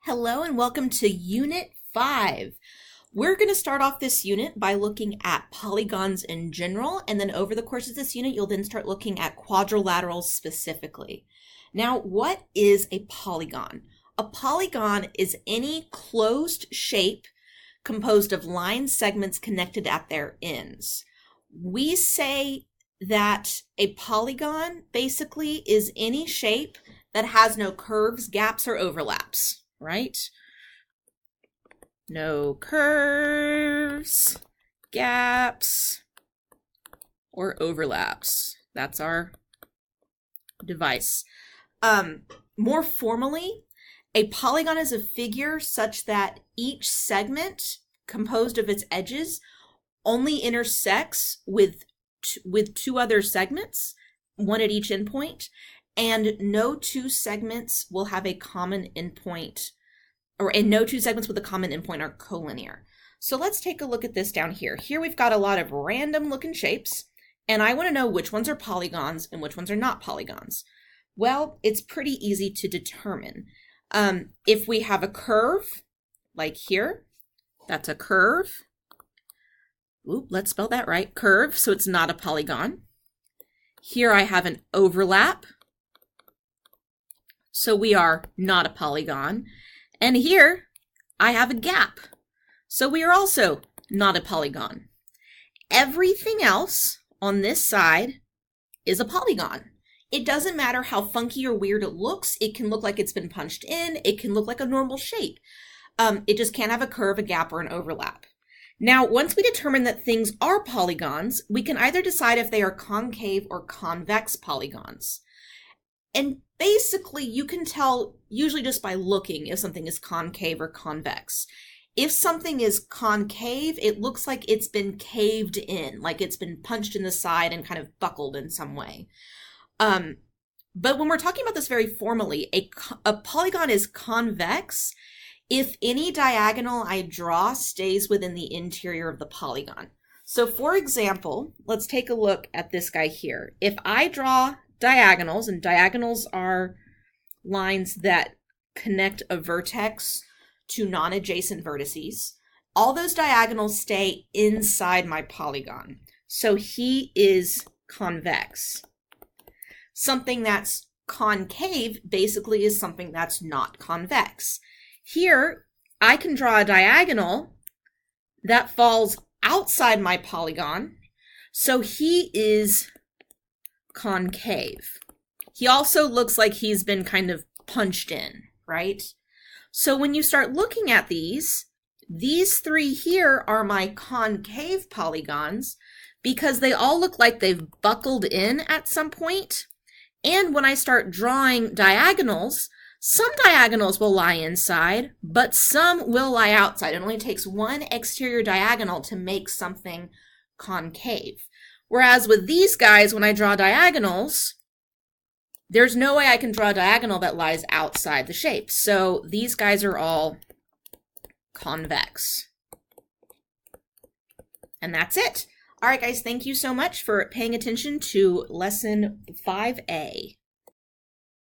Hello and welcome to Unit 5. We're going to start off this unit by looking at polygons in general, and then over the course of this unit, you'll then start looking at quadrilaterals specifically. Now, what is a polygon? A polygon is any closed shape composed of line segments connected at their ends. We say that a polygon basically is any shape that has no curves, gaps, or overlaps, right? No curves, gaps, or overlaps. That's our device. More formally, a polygon is a figure such that each segment composed of its edges only intersects with two other segments, one at each endpoint, and no two segments will have a common endpoint, and no two segments with a common endpoint are collinear. So let's take a look at this down here. Here we've got a lot of random looking shapes, and I want to know which ones are polygons and which ones are not polygons. Well, it's pretty easy to determine. If we have a curve, like here, that's a curve. Oop, let's spell that right, curve, so it's not a polygon. Here I have an overlap, so we are not a polygon. And here I have a gap, so we are also not a polygon. Everything else on this side is a polygon. It doesn't matter how funky or weird it looks. It can look like it's been punched in. It can look like a normal shape. It just can't have a curve, a gap, or an overlap. Now, once we determine that things are polygons, we can either decide if they are concave or convex polygons. And basically, you can tell usually just by looking if something is concave or convex. If something is concave, it looks like it's been caved in, like it's been punched in the side and kind of buckled in some way. But when we're talking about this very formally, a polygon is convex if any diagonal I draw stays within the interior of the polygon. So for example, let's take a look at this guy here. If I draw diagonals, and diagonals are lines that connect a vertex to non-adjacent vertices, all those diagonals stay inside my polygon. So he is convex. Something that's concave basically is something that's not convex. Here, I can draw a diagonal that falls outside my polygon, so he is concave. He also looks like he's been kind of punched in, right? So when you start looking at these three here are my concave polygons because they all look like they've buckled in at some point. And when I start drawing diagonals, some diagonals will lie inside, but some will lie outside. It only takes one exterior diagonal to make something concave. Whereas with these guys, when I draw diagonals, there's no way I can draw a diagonal that lies outside the shape. So these guys are all convex. And that's it. All right, guys, thank you so much for paying attention to Lesson 5A.